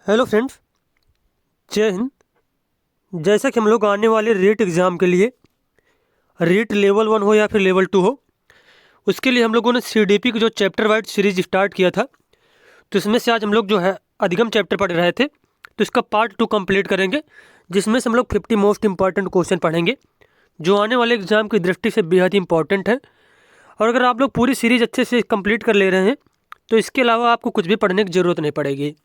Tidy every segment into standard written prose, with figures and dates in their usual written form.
Hello friends, जय हिंद। जैसा कि हम लोग आने वाले रीट एग्ज़ाम के लिए रीट लेवल 1 हो या फिर लेवल 2 हो, उसके लिए हम लोगों ने सीडीपी की जो चैप्टर वाइज सीरीज स्टार्ट किया था, तो इसमें से आज हम लोग जो है अधिगम चैप्टर पढ़ रहे थे, तो इसका पार्ट 2 कंप्लीट करेंगे, जिसमें से हम लोग 50 मोस्ट इंपॉर्टेंट क्वेश्चन पढ़ेंगे जो आने वाले एग्ज़ाम की दृष्टि से बेहद ही इंपॉर्टेंट है। और अगर आप लोग पूरी सीरीज अच्छे से कंप्लीट कर ले रहे हैं तो इसके अलावा आपको कुछ भी पढ़ने की ज़रूरत नहीं पड़ेगी।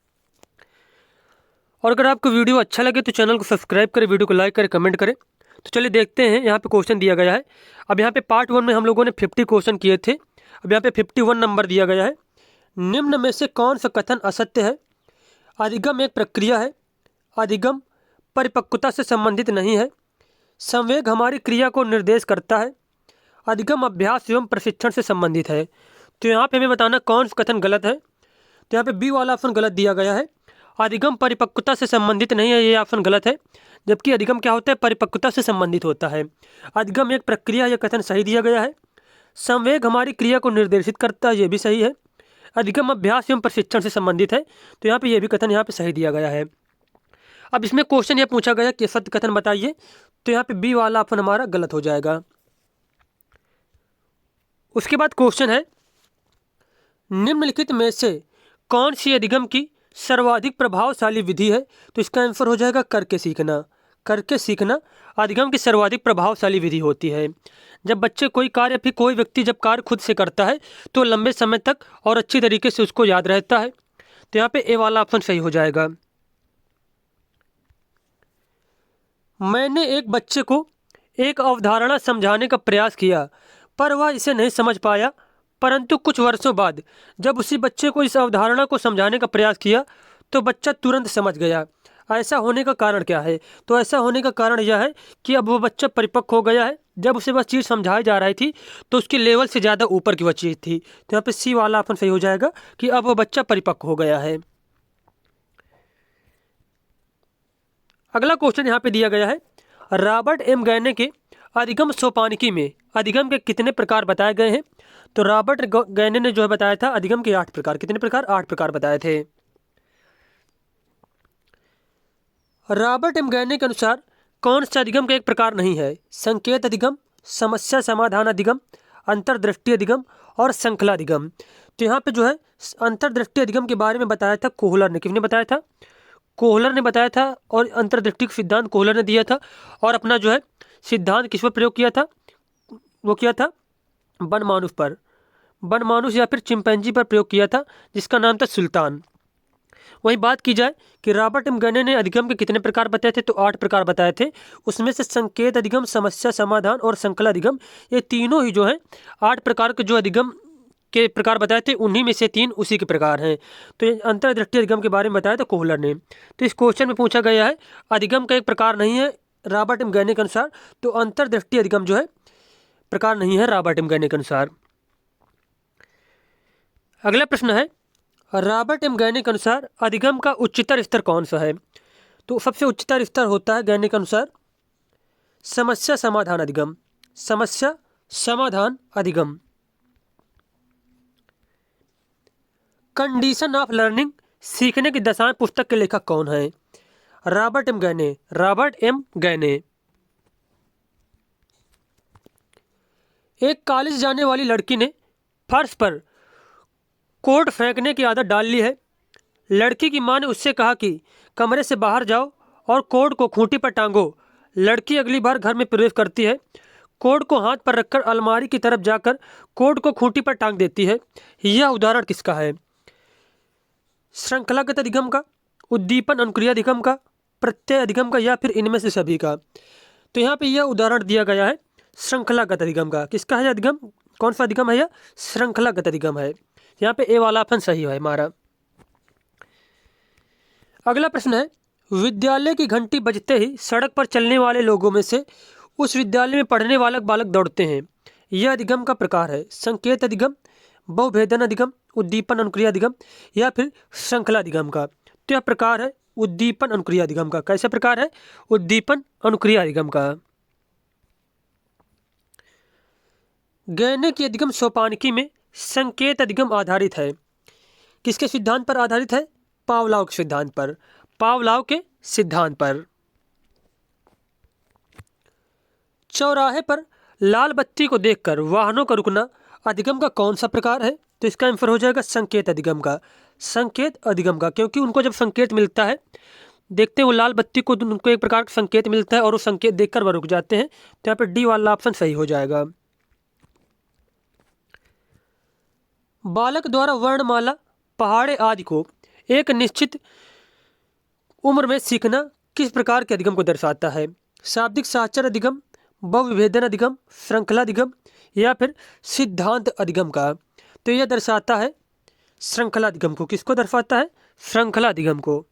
और अगर आपको वीडियो अच्छा लगे तो चैनल को सब्सक्राइब करें, वीडियो को लाइक करें, कमेंट करें। तो चलिए देखते हैं, यहाँ पे क्वेश्चन दिया गया है। अब यहाँ पे पार्ट 1 में हम लोगों ने 50 क्वेश्चन किए थे, अब यहाँ पे 51 नंबर दिया गया है। निम्न में से कौन सा कथन असत्य है? अधिगम एक प्रक्रिया है। अधिगम परिपक्वता से संबंधित नहीं है। संवेग हमारी क्रिया को निर्देश करता है। अधिगम अभ्यास एवं प्रशिक्षण से संबंधित है। तो यहाँ पे हमें बताना कौन सा कथन गलत है। तो यहाँ पे बी वाला ऑप्शन गलत दिया गया है। अधिगम परिपक्वता से संबंधित नहीं है, ये ऑप्शन गलत है। जबकि अधिगम क्या होता है? परिपक्वता से संबंधित होता है। अधिगम एक प्रक्रिया, यह कथन सही दिया गया है। संवेग हमारी क्रिया को निर्देशित करता है, ये भी सही है। अधिगम अभ्यास एवं प्रशिक्षण से संबंधित है, तो यहाँ पे ये भी कथन यहाँ पे सही दिया गया है। अब इसमें क्वेश्चन ये पूछा गया कि सत्य कथन बताइए, तो यहाँ पे बी वाला ऑप्शन हमारा गलत हो जाएगा। उसके बाद क्वेश्चन है, निम्नलिखित में से कौन सी अधिगम की सर्वाधिक प्रभावशाली विधि है? तो इसका आंसर हो जाएगा करके सीखना। करके सीखना अधिगम की सर्वाधिक प्रभावशाली विधि होती है। जब बच्चे कोई कार्य, फिर कोई व्यक्ति जब कार्य खुद से करता है तो लंबे समय तक और अच्छी तरीके से उसको याद रहता है। तो यहाँ पे ए वाला ऑप्शन सही हो जाएगा। मैंने एक बच्चे को एक अवधारणा समझाने का प्रयास किया, पर वह इसे नहीं समझ पाया। परंतु कुछ वर्षों बाद जब उसी बच्चे को इस अवधारणा को समझाने का प्रयास किया तो बच्चा तुरंत समझ गया। ऐसा होने का कारण क्या है? तो ऐसा होने का कारण यह है कि अब वो बच्चा परिपक्व हो गया है। जब उसे वह चीज़ समझाई जा रही थी तो उसके लेवल से ज़्यादा ऊपर की वह चीज़ थी। तो यहाँ पे सी वाला ऑप्शन सही हो जाएगा कि अब वो बच्चा परिपक्व हो गया है। अगला क्वेश्चन यहाँ पे दिया गया है, रॉबर्ट एम गैने के अधिगम सोपानिकी में अधिगम के कितने प्रकार बताए गए हैं? तो रॉबर्ट गैने ने जो है बताया था अधिगम के 8 प्रकार। कितने प्रकार? 8 प्रकार बताए थे। रॉबर्ट एम गैने के अनुसार कौन सा अधिगम का एक प्रकार नहीं है? संकेत अधिगम, समस्या समाधान अधिगम, अंतर्दृष्टि अधिगम और श्रृंखला अधिगम। तो यहाँ पे जो है अंतर्दृष्टि अधिगम के बारे में बताया था कोहलर ने। किसने बताया था? कोहलर ने बताया था। और अंतर्दृष्टि का सिद्धांत कोहलर ने दिया था। और अपना जो है सिद्धांत किस पर प्रयोग किया था? वो किया था बनमानुष पर। बनमानुष या फिर चिंपैंजी पर प्रयोग किया था, जिसका नाम था सुल्तान। वही बात की जाए कि रॉबर्ट एम गैने ने अधिगम के कितने प्रकार बताए थे? तो 8 प्रकार बताए थे। उसमें से संकेत अधिगम, समस्या समाधान और श्रृंखला अधिगम, ये तीनों ही जो है 8 प्रकार के जो अधिगम के प्रकार बताए थे, उन्हीं में से 3 उसी के प्रकार हैं। तो ये अंतर्दृष्टि अधिगम के बारे में बताया था कोहलर ने। तो इस क्वेश्चन में पूछा गया है अधिगम का एक प्रकार नहीं है रॉबर्ट एम गैने के अनुसार, तो अंतर्दृष्टि अधिगम जो है प्रकार नहीं है रॉबर्ट एम गैने के अनुसार। अगला प्रश्न है, रॉबर्ट एम गैने के अनुसार अधिगम का उच्चतर स्तर कौन सा है? तो सबसे उच्चतर स्तर होता है गैने के अनुसार समस्या समाधान अधिगम। समस्या समाधान अधिगम। कंडीशन ऑफ लर्निंग, सीखने की दशाएं पुस्तक के लेखक कौन है? Robert M Gagne. Robert M Gagne. एक कॉलेज जाने वाली लड़की ने फर्श पर कोट फेंकने की आदत डाल ली है। लड़की की मां ने उससे कहा कि कमरे से बाहर जाओ और कोट को खूंटी पर टांगो। लड़की अगली बार घर में प्रवेश करती है, कोट को हाथ पर रखकर अलमारी की तरफ जाकर कोट को खूंटी पर टांग देती है। यह उदाहरण किसका है? श्रृंखलागत अधिगम का, उद्दीपन अनुक्रिया अधिगम का, प्रत्यय अधिगम का, या फिर इनमें से सभी का? तो यहाँ पे यह उदाहरण दिया गया है श्रृंखलागत अधिगम का। किसका है अधिगम? कौन सा अधिगम है यह? श्रृंखलागत अधिगम है। यहाँ पे ए वाला ऑप्शन सही है हमारा। अगला प्रश्न है, विद्यालय की घंटी बजते ही सड़क पर चलने वाले लोगों में से उस विद्यालय में पढ़ने वाले बालक दौड़ते हैं। यह अधिगम का प्रकार है संकेत अधिगम, बहुभेदन अधिगम, उद्दीपन अनुक्रिया अधिगम, या फिर श्रृंखला अधिगम का? तो यह प्रकार है उद्दीपन अनुक्रिया अधिगम का। कैसा प्रकार है? उद्दीपन अनुक्रिया अधिगम का। गैने की अधिगम सोपानिकी में संकेत अधिगम आधारित है। किसके सिद्धांत पर आधारित है? पावलोव के सिद्धांत पर, पावलोव के सिद्धांत पर। चौराहे पर लाल बत्ती को देखकर वाहनों का रुकना अधिगम का कौन सा प्रकार है? तो इसका आंसर हो जाएगा संकेत अधिगम का, संकेत अधिगम का, क्योंकि उनको जब संकेत मिलता है, देखते हैं वो लाल बत्ती को, उनको एक प्रकार का संकेत मिलता है और वो संकेत देखकर वह रुक जाते हैं। तो यहाँ पे डी वाला ऑप्शन सही हो जाएगा। बालक द्वारा वर्णमाला, पहाड़े आदि को एक निश्चित उम्र में सीखना किस प्रकार के अधिगम को दर्शाता है? शाब्दिक साक्षर अधिगम, बहुविभेदन अधिगम, श्रृंखला अधिगम या फिर सिद्धांत अधिगम का? तो यह दर्शाता है श्रृंखला अधिगम को। किसको दर्शाता है? श्रृंखला अधिगम को।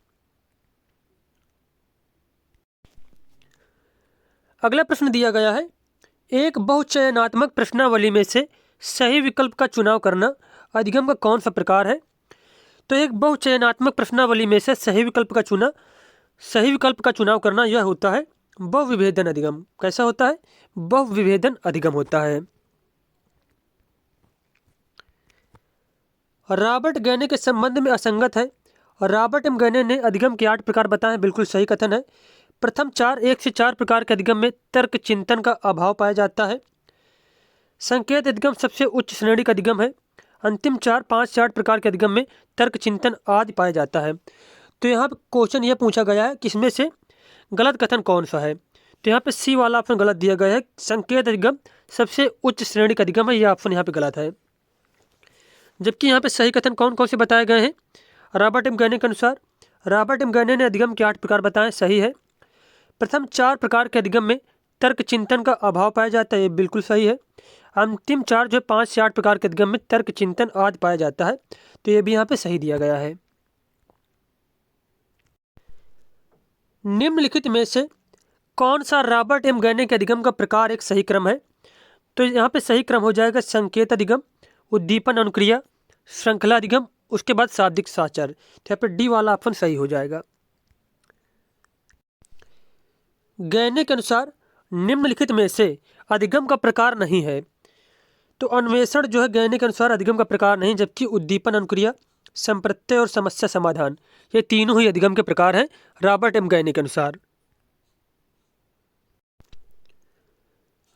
अगला प्रश्न दिया गया है, एक बहुचयनात्मक प्रश्नावली में से सही विकल्प का चुनाव करना अधिगम का कौन सा प्रकार है? तो एक बहुचयनात्मक प्रश्नावली में से सही विकल्प का चुनाव करना यह होता है बहुविभेदन अधिगम। कैसा होता है? बहुविभेदन अधिगम होता है। रॉबर्ट गैने के संबंध में असंगत है। रॉबर्ट एम गैने ने अधिगम के 8 प्रकार बताए, बिल्कुल सही कथन है। प्रथम 1 से 4 प्रकार के अधिगम में तर्क चिंतन का अभाव पाया जाता है। संकेत अधिगम सबसे उच्च श्रेणी का अधिगम है। अंतिम 4, 5 से 8 प्रकार के अधिगम में तर्क चिंतन आदि पाया जाता है। तो यहाँ पर क्वेश्चन यह पूछा गया है किसमें से गलत कथन कौन सा है? तो यहाँ पे सी वाला ऑप्शन गलत दिया गया है। संकेत अधिगम सबसे उच्च श्रेणी का अधिगम है, यह ऑप्शन यहाँ पे गलत है। जबकि यहाँ पे सही कथन कौन कौन से बताए गए हैं? रॉबर्ट एम गैने के अनुसार, रॉबर्ट एम गैने ने अधिगम के 8 प्रकार बताए, सही है। प्रथम 4 प्रकार के अधिगम में तर्क चिंतन का अभाव पाया जाता है, ये बिल्कुल सही है। अंतिम 4 जो 5 से 8 प्रकार के अधिगम में तर्क चिंतन आदि पाया जाता है, तो ये भी यहाँ पे सही दिया गया है। निम्नलिखित में से कौन सा रॉबर्ट एम गैने के अधिगम का प्रकार एक सही क्रम है? तो यहाँ पे सही क्रम हो जाएगा संकेत अधिगम, उद्दीपन अनुक्रिया, श्रृंखला अधिगम, उसके बाद शाब्दिक साक्षर। तो यहाँ पे डी वाला ऑप्शन सही हो जाएगा। गैने के अनुसार निम्नलिखित में से अधिगम का प्रकार नहीं है। तो अन्वेषण जो है गैने के अनुसार अधिगम का प्रकार नहीं, जबकि उद्दीपन अनुक्रिया, संप्रत्यय और समस्या समाधान, ये तीनों ही अधिगम के प्रकार हैं रॉबर्ट एम गैने के अनुसार।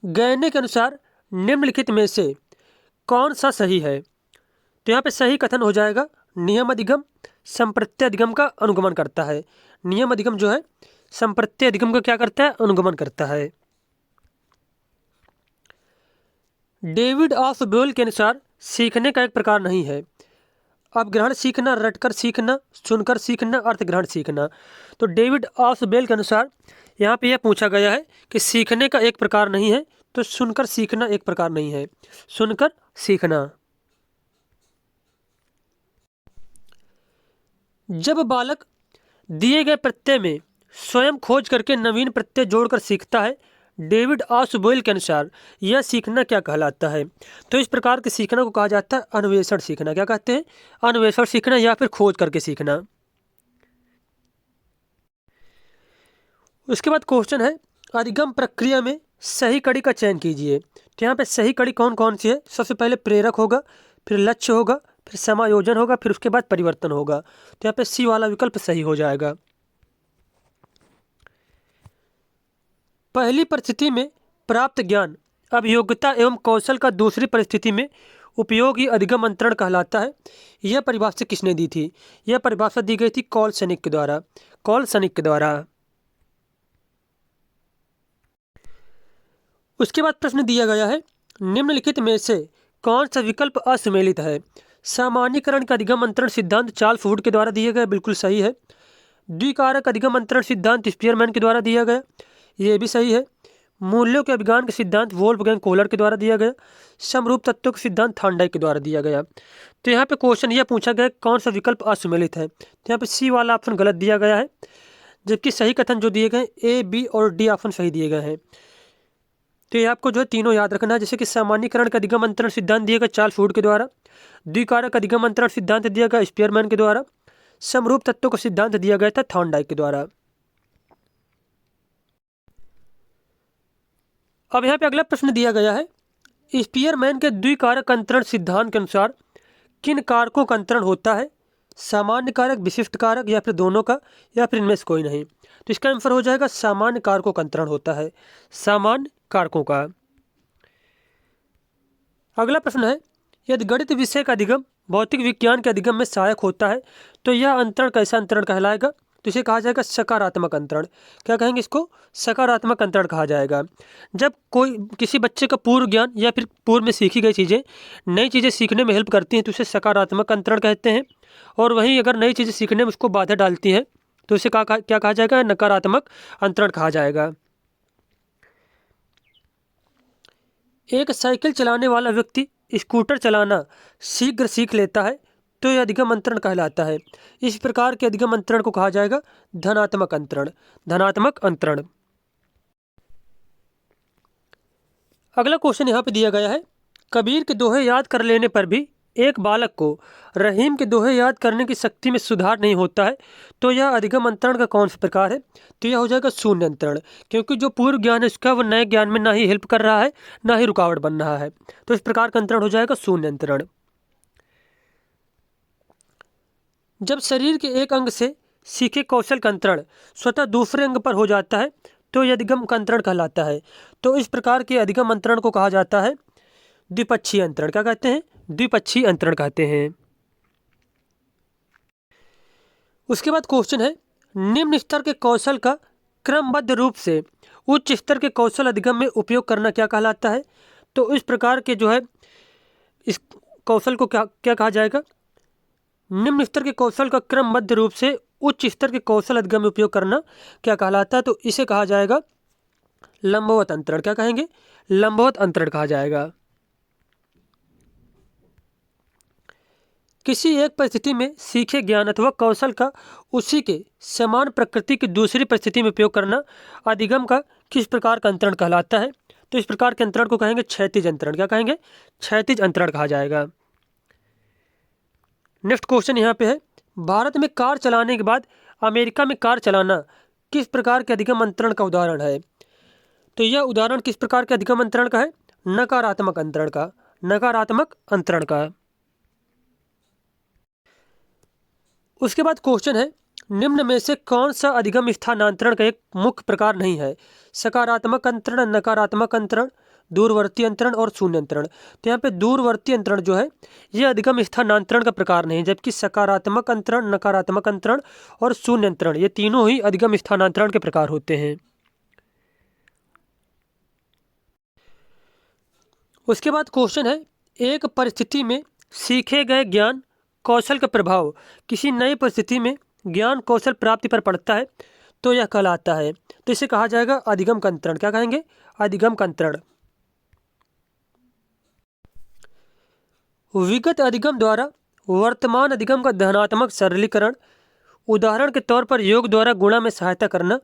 गैने के अनुसार निम्नलिखित में से कौन सा सही है? तो यहाँ पे सही कथन हो जाएगा नियम अधिगम संप्रत्यय अधिगम का अनुगमन करता है। नियम अधिगम जो है संप्रत्यय अधिगम का क्या करता है? अनुगमन करता है। डेविड ऑफ बोयल के अनुसार सीखने का एक प्रकार नहीं है। अब ग्रहण सीखना, रटकर सीखना, सुनकर सीखना, अर्थग्रहण सीखना। तो डेविड ऑफ बोयल के अनुसार यहाँ पे यह पूछा गया है कि सीखने का एक प्रकार नहीं है, तो सुनकर सीखना एक प्रकार नहीं है। सुनकर सीखना। जब बालक दिए गए प्रत्यय में स्वयं खोज करके नवीन प्रत्यय जोड़कर सीखता है, डेविड ऑफ बोयल के अनुसार यह सीखना क्या कहलाता है? तो इस प्रकार के सीखना को कहा जाता है अन्वेषण सीखना। क्या कहते हैं? अन्वेषण सीखना या फिर खोज करके सीखना। उसके बाद क्वेश्चन है अधिगम प्रक्रिया में सही कड़ी का चयन कीजिए। तो यहाँ पे सही कड़ी कौन कौन सी है? सबसे पहले प्रेरक होगा, फिर लक्ष्य होगा, फिर समायोजन होगा, फिर उसके बाद परिवर्तन होगा। तो यहाँ पे सी वाला विकल्प सही हो जाएगा। पहली परिस्थिति में प्राप्त ज्ञान अभियोग्यता एवं कौशल का दूसरी परिस्थिति में उपयोग ही अधिगम अंतरण कहलाता है। यह परिभाषा किसने दी थी? यह परिभाषा दी गई थी कॉल सनिक के द्वारा। कॉल सनिक के द्वारा। उसके बाद प्रश्न दिया गया है निम्नलिखित में से कौन सा विकल्प असुमेलित है? सामान्यीकरण का अधिगम अंतरण सिद्धांत चार्ल्स वुड के द्वारा दिया गया, बिल्कुल सही है। द्विकारक अधिगम अंतरण सिद्धांत स्पीयरमैन के द्वारा दिया गया, ये भी सही है। मूल्यों के अभिज्ञान का सिद्धांत वोल्फगैंग कोहलर के द्वारा दिया गया। समरूप तत्वों का सिद्धांत थॉर्नडाइक के द्वारा दिया गया। तो यहाँ पे क्वेश्चन यह पूछा गया कौन सा विकल्प असुमेलित है? तो यहाँ पे सी वाला ऑप्शन गलत दिया गया है, जबकि सही कथन जो दिए गए ए, बी और डी ऑप्शन सही दिए गए हैं। तो ये आपको जो है तीनों याद रखना है, जैसे कि सामान्यीकरण का अधिगम अंतरण सिद्धांत दिया गया चार्ल्स वुड के द्वारा, द्विकारक अधिगम अंतरण सिद्धांत दिया गया स्पीयरमैन के द्वारा, समरूप तत्वों का सिद्धांत दिया गया था थॉर्नडाइक के द्वारा। अब यहाँ पे अगला प्रश्न दिया गया है स्पीयरमैन के द्विकारक अंतरण सिद्धांत के अनुसार किन कारकों का अंतरण होता है? सामान्य कारक, विशिष्ट कारक, या फिर दोनों का, या फिर इनमें से कोई नहीं। तो इसका आंसर हो जाएगा सामान्य कारकों का अंतरण होता है, सामान्य कारकों का। अगला प्रश्न है, यदि गणित विषय का अधिगम भौतिक विज्ञान के अधिगम में सहायक होता है तो यह अंतरण कैसा अंतरण कहलाएगा? तो इसे कहा जाएगा सकारात्मक अंतरण। क्या कहेंगे इसको? सकारात्मक अंतरण कहा जाएगा। जब कोई किसी बच्चे का पूर्व ज्ञान या फिर पूर्व में सीखी गई चीज़ें नई चीज़ें सीखने में हेल्प करती हैं तो उसे सकारात्मक अंतरण कहते हैं। और वहीं अगर नई चीज़ें सीखने में उसको बाधा डालती हैं तो उसे क्या कहा जाएगा? नकारात्मक अंतरण कहा जाएगा। एक साइकिल चलाने वाला व्यक्ति स्कूटर चलाना शीघ्र सीख लेता है तो यह अधिगम अंतरण कहलाता है। इस प्रकार के अधिगम अंतरण को कहा जाएगा धनात्मक अंतरण, धनात्मक अंतरण। अगला क्वेश्चन यहाँ पे दिया गया है, कबीर के दोहे याद कर लेने पर भी एक बालक को रहीम के दोहे याद करने की शक्ति में सुधार नहीं होता है तो यह अधिगम अंतरण का कौन सा प्रकार है? तो यह हो जाएगा शून्य अंतरण, क्योंकि जो पूर्व ज्ञान है उसका वो नए ज्ञान में ना ही हेल्प कर रहा है ना ही रुकावट बन रहा है। तो इस प्रकार का अंतरण हो जाएगा शून्य अंतरण। जब शरीर के एक अंग से सीखे कौशल का अंतरण स्वतः दूसरे अंग पर हो जाता है तो यह अधिगम का अंतरण कहलाता है। तो इस प्रकार के अधिगम अंतरण को कहा जाता है द्विपक्षीय अंतरण। क्या कहते हैं? द्विपक्षीय अंतरण कहते हैं। उसके बाद क्वेश्चन है, निम्न स्तर के कौशल का क्रमबद्ध रूप से उच्च स्तर के कौशल अधिगम में उपयोग करना क्या कहलाता है? तो इस प्रकार के जो है इस कौशल को क्या क्या कहा जाएगा? निम्न स्तर के कौशल का क्रमबद्ध रूप से उच्च स्तर के कौशल अधिगम में उपयोग करना क्या कहलाता है? तो इसे कहा जाएगा लंबवत अंतरण। क्या कहेंगे? लंबवत अंतरण कहा जाएगा। किसी एक परिस्थिति में सीखे ज्ञान अथवा कौशल का उसी के समान प्रकृति की दूसरी परिस्थिति में उपयोग करना अधिगम का किस प्रकार का अंतरण कहलाता है? तो इस प्रकार के अंतरण को कहेंगे क्षैतिज अंतरण। क्या कहेंगे? क्षैतिज अंतरण कहा जाएगा। नेक्स्ट क्वेश्चन यहाँ पे है, भारत में कार चलाने के बाद अमेरिका में कार चलाना किस प्रकार के अधिगम अंतरण का उदाहरण है? तो यह उदाहरण किस प्रकार के अधिगम अंतरण का है? नकारात्मक अंतरण का, नकारात्मक अंतरण का। उसके बाद क्वेश्चन है, निम्न में से कौन सा अधिगम स्थानांतरण का एक मुख्य प्रकार नहीं है? सकारात्मक अंतरण, नकारात्मक अंतरण, दूरवर्ती अंतरण और शून्य अंतरण। तो यहाँ पे दूरवर्ती अंतरण जो है यह अधिगम स्थानांतरण का प्रकार नहीं, जबकि सकारात्मक अंतरण, नकारात्मक अंतरण और शून्य अंतरण ये तीनों ही अधिगम स्थानांतरण के प्रकार होते हैं। उसके बाद क्वेश्चन है, एक परिस्थिति में सीखे गए ज्ञान कौशल का प्रभाव किसी नई परिस्थिति में ज्ञान कौशल प्राप्ति पर पड़ता है तो यह कहलाता है। तो इसे कहा जाएगा अधिगम का अंतरण। क्या कहेंगे? अधिगम का अंतरण। विगत अधिगम द्वारा वर्तमान अधिगम का धनात्मक सरलीकरण, उदाहरण के तौर पर योग द्वारा गुणा में सहायता करना,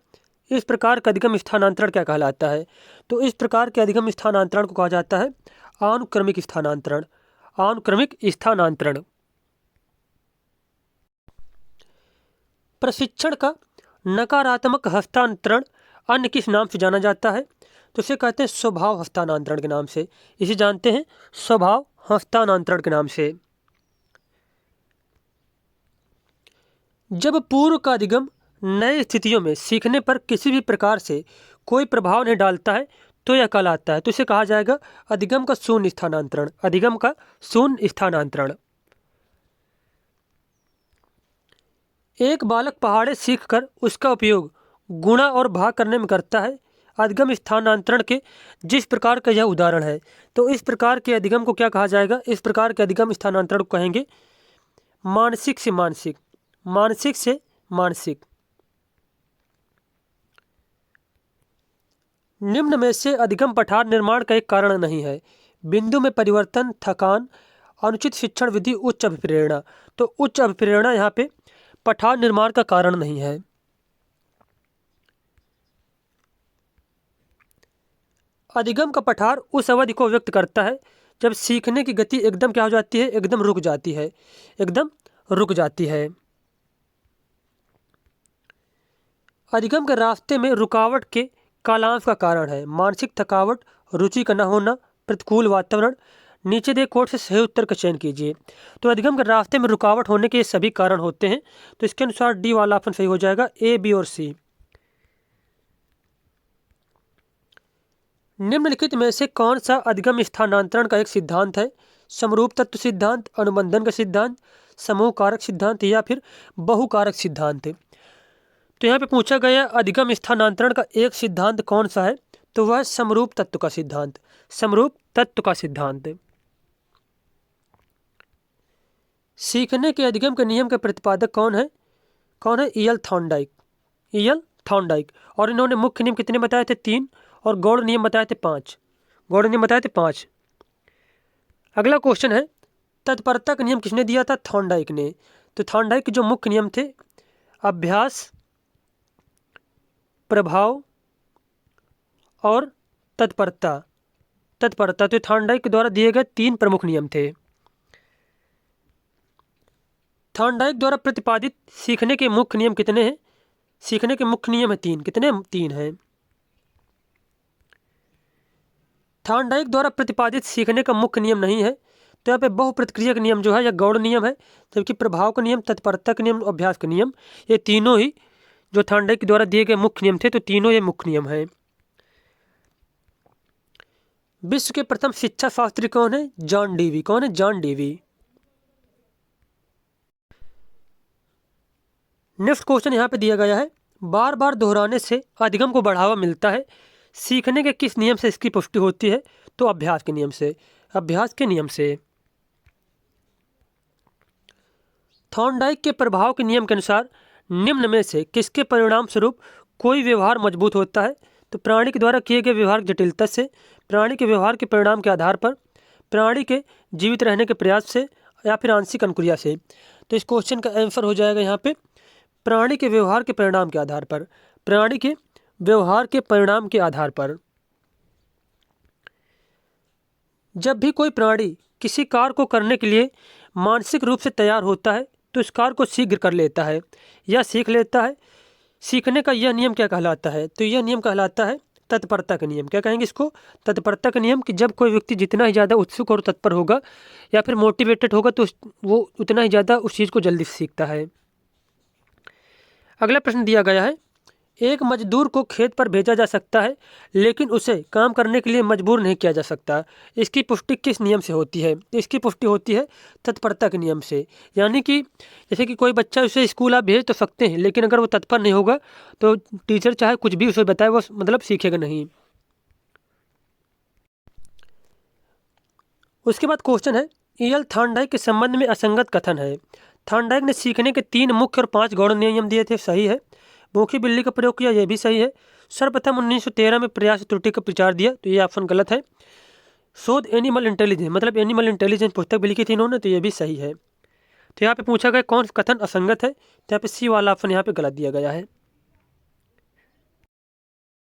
इस प्रकार का अधिगम स्थानांतरण क्या कहलाता है? तो इस प्रकार के अधिगम स्थानांतरण को कहा जाता है आनुक्रमिक स्थानांतरण, आनुक्रमिक स्थानांतरण। प्रशिक्षण का नकारात्मक हस्तांतरण अन्य किस नाम से जाना जाता है? तो इसे कहते हैं स्वभाव हस्तांतरण के नाम से। इसे जानते हैं स्वभाव हस्तांतरण के नाम से। जब पूर्व का अधिगम नई स्थितियों में सीखने पर किसी भी प्रकार से कोई प्रभाव नहीं डालता है तो यह कहलाता है। तो इसे कहा जाएगा अधिगम का शून्य स्थानांतरण, अधिगम का शून्य स्थानांतरण। एक बालक पहाड़े सीखकर उसका उपयोग गुणा और भाग करने में करता है, अधिगम स्थानांतरण के जिस प्रकार का यह उदाहरण है। तो इस प्रकार के अधिगम को क्या कहा जाएगा? इस प्रकार के अधिगम स्थानांतरण को कहेंगे मानसिक से मानसिक, मानसिक से मानसिक। निम्न में से अधिगम पठार निर्माण का एक कारण नहीं है? बिंदु में परिवर्तन, थकान, अनुचित शिक्षण विधि, उच्च अभिप्रेरणा। तो उच्च अभिप्रेरणा यहाँ पे पठार निर्माण का कारण नहीं है। अधिगम का पठार उस अवधि को व्यक्त करता है जब सीखने की गति एकदम क्या हो जाती है? एकदम रुक जाती है, एकदम रुक जाती है। अधिगम के रास्ते में रुकावट के कालांश का कारण है मानसिक थकावट, रुचि का न होना, प्रतिकूल वातावरण, नीचे दिए कोड से सही उत्तर का चयन कीजिए। तो अधिगम के रास्ते में रुकावट होने के ये सभी कारण होते हैं, तो इसके अनुसार डी वाला ऑप्शन सही हो जाएगा, ए, बी और सी। निम्नलिखित में से कौन सा अधिगम स्थानांतरण का एक सिद्धांत है? समरूप तत्व सिद्धांत, अनुबंधन का सिद्धांत, समूह कारक सिद्धांत या फिर बहुकारक सिद्धांत। तो यहाँ पे पूछा गया अधिगम स्थानांतरण का एक सिद्धांत कौन सा है, तो वह समरूप तत्व का सिद्धांत, समरूप तत्व का सिद्धांत। सीखने के अधिगम के नियम के प्रतिपादक कौन है? कौन है? EL Thorndike, EL Thorndike. और इन्होंने मुख्य नियम कितने बताए थे? 3, और गौड़ नियम बताए थे 5, गौड़ नियम बताए थे 5। अगला क्वेश्चन है, तत्परता का नियम किसने दिया था? थॉर्नडाइक ने। तो थॉर्नडाइक के जो मुख्य नियम थे, अभ्यास, प्रभाव और तत्परता, तत्परता। तो थॉर्नडाइक के द्वारा दिए गए 3 प्रमुख नियम थे। थॉर्नडाइक द्वारा प्रतिपादित सीखने के मुख्य नियम कितने हैं? सीखने के मुख्य नियम है 3। कितने? 3 हैं। थॉर्नडाइक द्वारा प्रतिपादित सीखने का मुख्य नियम नहीं है, तो यहाँ पे बहुप्रतिक्रिया का नियम जो है या गौड़ नियम है, जबकि प्रभाव का नियम, तत्परता का नियम, अभ्यास का नियम, ये तीनों ही जो थॉर्नडाइक द्वारा दिए गए मुख्य नियम थे, तो तीनों ये मुख्य नियम हैं। विश्व के प्रथम शिक्षा शास्त्री कौन है? John Dewey. कौन है? John Dewey. नेक्स्ट क्वेश्चन यहाँ पे दिया गया है, बार बार दोहराने से अधिगम को बढ़ावा मिलता है, सीखने के किस नियम से इसकी पुष्टि होती है? तो अभ्यास के नियम से, अभ्यास के नियम से। थॉर्नडाइक के प्रभाव के नियम के अनुसार निम्न में से किसके परिणाम स्वरूप कोई व्यवहार मजबूत होता है? तो प्राणी के द्वारा किए गए व्यवहार की जटिलता से, प्राणी के व्यवहार के परिणाम के आधार पर, प्राणी के जीवित रहने के प्रयास से, या फिर आंशिक अनुक्रिया से। तो इस क्वेश्चन का आंसर हो जाएगा यहाँ पे प्राणी के व्यवहार के परिणाम के आधार पर, प्राणी के व्यवहार के परिणाम के आधार पर। जब भी कोई प्राणी किसी कार्य को करने के लिए मानसिक रूप से तैयार होता है, तो इस कार्य को शीघ्र कर लेता है या सीख लेता है। सीखने का यह नियम क्या कहलाता है? तो यह नियम कहलाता है तत्परता का नियम। क्या कहेंगे इसको? तत्परता का नियम, कि जब कोई व्यक्ति जितना ही ज़्यादा उत्सुक और तत्पर होगा या फिर मोटिवेटेड होगा, तो वो उतना ही ज़्यादा उस चीज़ को जल्दी सीखता है। अगला प्रश्न दिया गया है, एक मजदूर को खेत पर भेजा जा सकता है, लेकिन उसे काम करने के लिए मजबूर नहीं किया जा सकता। इसकी पुष्टि किस नियम से होती है? इसकी पुष्टि होती है तत्परता के नियम से। यानी कि जैसे कि कोई बच्चा, उसे स्कूल आप भेज तो सकते हैं, लेकिन अगर वो तत्पर नहीं होगा तो टीचर चाहे कुछ भी उसे बताए, वो मतलब सीखेगा नहीं। उसके बाद क्वेश्चन है, ईएल थॉर्नडाइक के संबंध में असंगत कथन है। थॉर्नडाइक ने सीखने के 3 मुख्य और 5 गौण नियम दिए थे, सही है। भूखी बिल्ली का प्रयोग किया, यह भी सही है। सर्वप्रथम 1913 में प्रयास त्रुटि का प्रचार दिया, तो ये ऑप्शन गलत है। शोध एनिमल इंटेलिजेंस, मतलब एनिमल इंटेलिजेंस पुस्तक भी लिखी थी इन्होंने, तो ये भी सही है। तो यहाँ पे पूछा गया कौन कथन असंगत है, तो यहाँ पे सी वाला ऑप्शन यहाँ पे गलत दिया गया है।